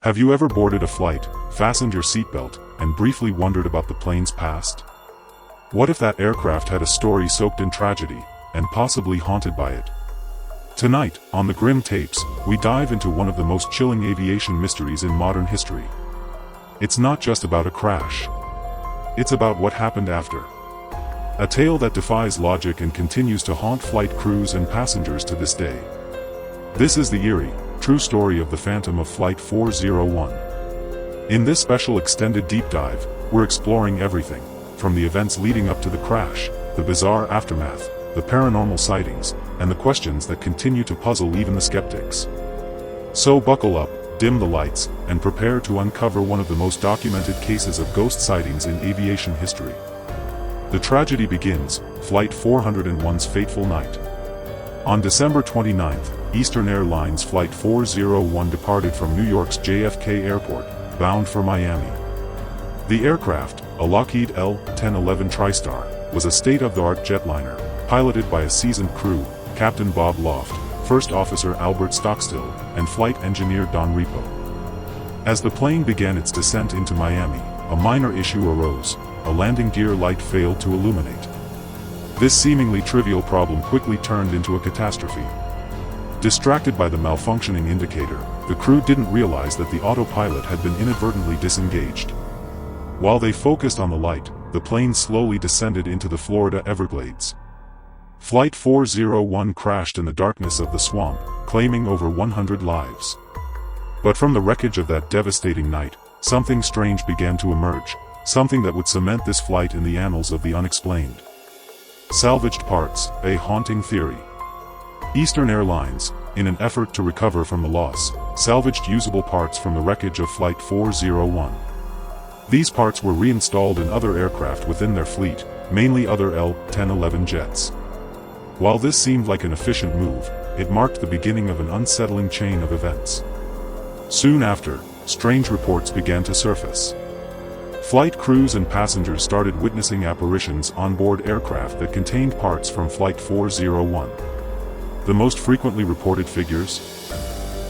Have you ever boarded a flight, fastened your seatbelt, and briefly wondered about the plane's past? What if that aircraft had a story soaked in tragedy, and possibly haunted by it? Tonight, on the Grim Tapes, we dive into one of the most chilling aviation mysteries in modern history. It's not just about a crash. It's about what happened after. A tale that defies logic and continues to haunt flight crews and passengers to this day. This is the eerie, true story of the phantom of Flight 401. In this special extended deep dive, we're exploring everything, from the events leading up to the crash, the bizarre aftermath, the paranormal sightings, and the questions that continue to puzzle even the skeptics. So buckle up, dim the lights, and prepare to uncover one of the most documented cases of ghost sightings in aviation history. The tragedy begins, Flight 401's fateful night. On December 29th, Eastern Airlines Flight 401 departed from New York's JFK Airport, bound for Miami. The aircraft, a Lockheed L-1011 TriStar, was a state-of-the-art jetliner, piloted by a seasoned crew, Captain Bob Loft, First Officer Albert Stockstill, and Flight Engineer Don Repo. As the plane began its descent into Miami, a minor issue arose: a landing gear light failed to illuminate. This seemingly trivial problem quickly turned into a catastrophe. Distracted by the malfunctioning indicator, the crew didn't realize that the autopilot had been inadvertently disengaged. While they focused on the light, the plane slowly descended into the Florida Everglades. Flight 401 crashed in the darkness of the swamp, claiming over 100 lives. But from the wreckage of that devastating night, something strange began to emerge, something that would cement this flight in the annals of the unexplained. Salvaged parts, a haunting theory. Eastern Airlines, in an effort to recover from the loss, salvaged usable parts from the wreckage of Flight 401. These parts were reinstalled in other aircraft within their fleet, mainly other L-1011 jets. While this seemed like an efficient move, it marked the beginning of an unsettling chain of events. Soon after, strange reports began to surface. Flight crews and passengers started witnessing apparitions on board aircraft that contained parts from Flight 401. The most frequently reported figures?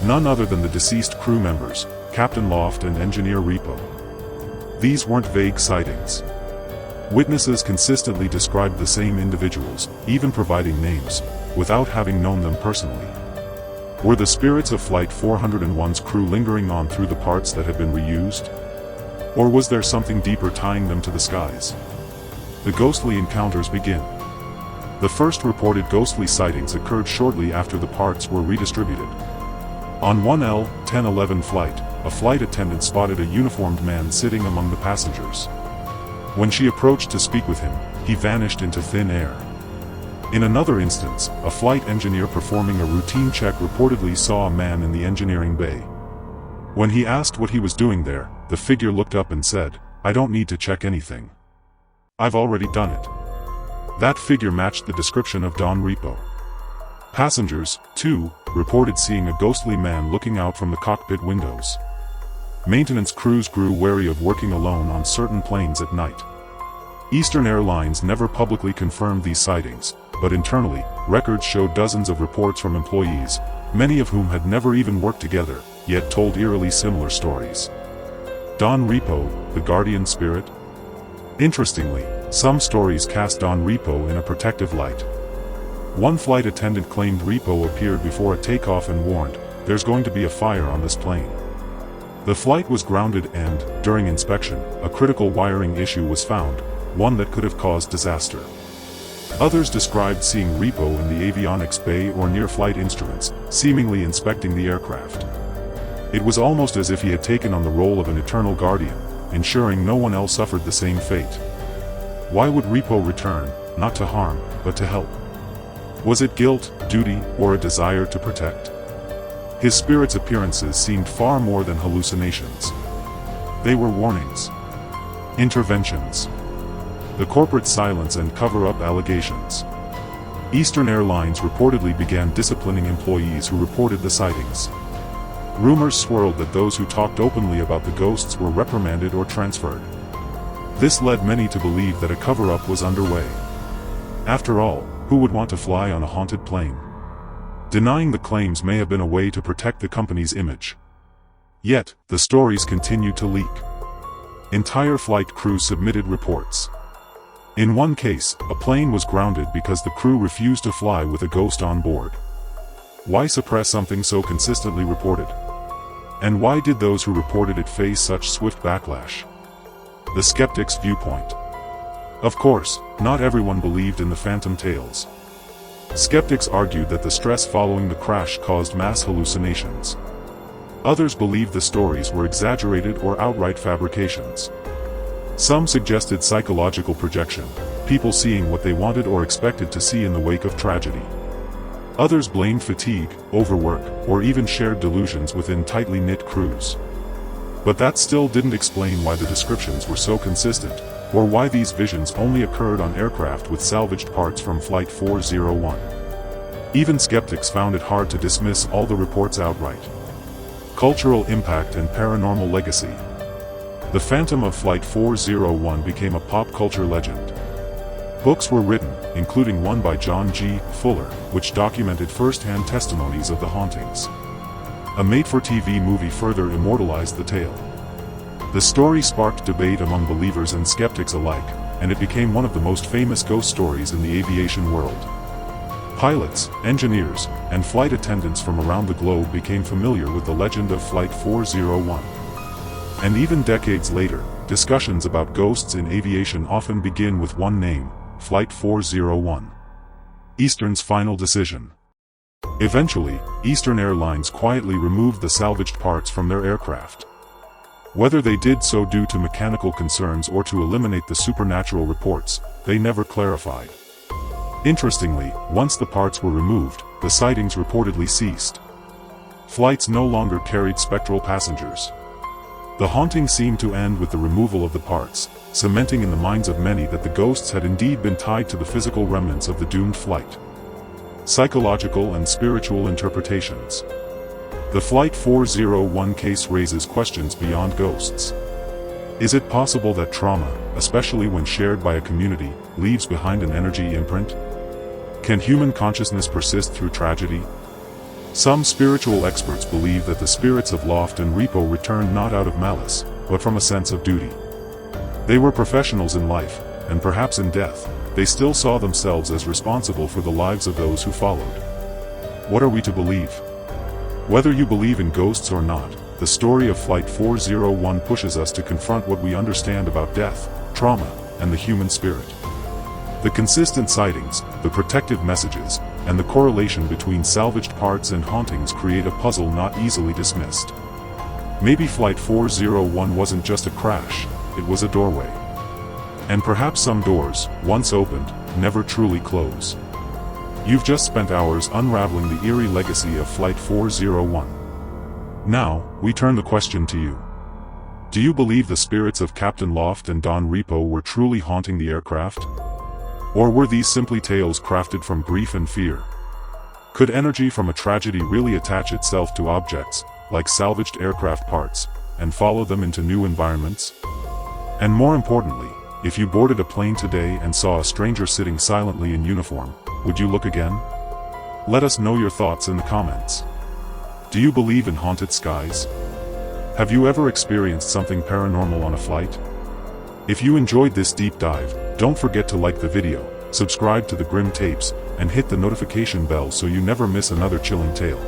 None other than the deceased crew members, Captain Loft and Engineer Repo. These weren't vague sightings. Witnesses consistently described the same individuals, even providing names, without having known them personally. Were the spirits of Flight 401's crew lingering on through the parts that had been reused? Or was there something deeper tying them to the skies? The ghostly encounters begin. The first reported ghostly sightings occurred shortly after the parts were redistributed. On one L-1011 flight, a flight attendant spotted a uniformed man sitting among the passengers. When she approached to speak with him, he vanished into thin air. In another instance, a flight engineer performing a routine check reportedly saw a man in the engineering bay. When he asked what he was doing there, the figure looked up and said, "I don't need to check anything. I've already done it." That figure matched the description of Don Repo. Passengers, too, reported seeing a ghostly man looking out from the cockpit windows. Maintenance crews grew wary of working alone on certain planes at night. Eastern Airlines never publicly confirmed these sightings, but internally, records showed dozens of reports from employees, many of whom had never even worked together, yet told eerily similar stories. Don Repo, the guardian spirit? Interestingly, some stories cast Don Repo in a protective light. One flight attendant claimed Repo appeared before a takeoff and warned, "There's going to be a fire on this plane." The flight was grounded and, during inspection, a critical wiring issue was found, one that could have caused disaster. Others described seeing Repo in the avionics bay or near flight instruments, seemingly inspecting the aircraft. It was almost as if he had taken on the role of an eternal guardian, ensuring no one else suffered the same fate. Why would Repo return, not to harm, but to help? Was it guilt, duty, or a desire to protect? His spirit's appearances seemed far more than hallucinations. They were warnings. Interventions. The corporate silence and cover-up allegations. Eastern Airlines reportedly began disciplining employees who reported the sightings. Rumors swirled that those who talked openly about the ghosts were reprimanded or transferred. This led many to believe that a cover-up was underway. After all, who would want to fly on a haunted plane? Denying the claims may have been a way to protect the company's image. Yet, the stories continued to leak. Entire flight crews submitted reports. In one case, a plane was grounded because the crew refused to fly with a ghost on board. Why suppress something so consistently reported? And why did those who reported it face such swift backlash? The skeptic's viewpoint. Of course, not everyone believed in the phantom tales. Skeptics argued that the stress following the crash caused mass hallucinations. Others believed the stories were exaggerated or outright fabrications. Some suggested psychological projection, people seeing what they wanted or expected to see in the wake of tragedy. Others blamed fatigue, overwork, or even shared delusions within tightly knit crews. But that still didn't explain why the descriptions were so consistent, or why these visions only occurred on aircraft with salvaged parts from Flight 401. Even skeptics found it hard to dismiss all the reports outright. Cultural impact and paranormal legacy. The Phantom of Flight 401 became a pop culture legend. Books were written, including one by John G. Fuller, which documented first-hand testimonies of the hauntings. A made-for-TV movie further immortalized the tale. The story sparked debate among believers and skeptics alike, and it became one of the most famous ghost stories in the aviation world. Pilots, engineers, and flight attendants from around the globe became familiar with the legend of Flight 401. And even decades later, discussions about ghosts in aviation often begin with one name: Flight 401. Eastern's final decision. Eventually, Eastern Airlines quietly removed the salvaged parts from their aircraft. Whether they did so due to mechanical concerns or to eliminate the supernatural reports, they never clarified. Interestingly, once the parts were removed, the sightings reportedly ceased. Flights no longer carried spectral passengers. The haunting seemed to end with the removal of the parts, cementing in the minds of many that the ghosts had indeed been tied to the physical remnants of the doomed flight. Psychological and spiritual interpretations. The Flight 401 case raises questions beyond ghosts. Is it possible that trauma, especially when shared by a community, leaves behind an energy imprint? Can human consciousness persist through tragedy? Some spiritual experts believe that the spirits of Loft and Repo returned not out of malice, but from a sense of duty. They were professionals in life, and perhaps in death, they still saw themselves as responsible for the lives of those who followed. What are we to believe? Whether you believe in ghosts or not, the story of Flight 401 pushes us to confront what we understand about death, trauma, and the human spirit. The consistent sightings, the protective messages, and the correlation between salvaged parts and hauntings create a puzzle not easily dismissed. Maybe Flight 401 wasn't just a crash, it was a doorway. And perhaps some doors, once opened, never truly close. You've just spent hours unraveling the eerie legacy of Flight 401. Now, we turn the question to you. Do you believe the spirits of Captain Loft and Don Repo were truly haunting the aircraft? Or were these simply tales crafted from grief and fear? Could energy from a tragedy really attach itself to objects, like salvaged aircraft parts, and follow them into new environments? And more importantly, if you boarded a plane today and saw a stranger sitting silently in uniform, would you look again? Let us know your thoughts in the comments. Do you believe in haunted skies? Have you ever experienced something paranormal on a flight? If you enjoyed this deep dive, don't forget to like the video, subscribe to the Grim Tapes, and hit the notification bell so you never miss another chilling tale.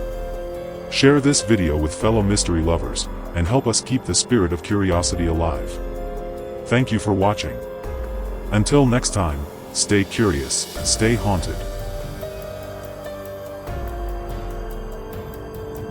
Share this video with fellow mystery lovers, and help us keep the spirit of curiosity alive. Thank you for watching. Until next time, stay curious, stay haunted.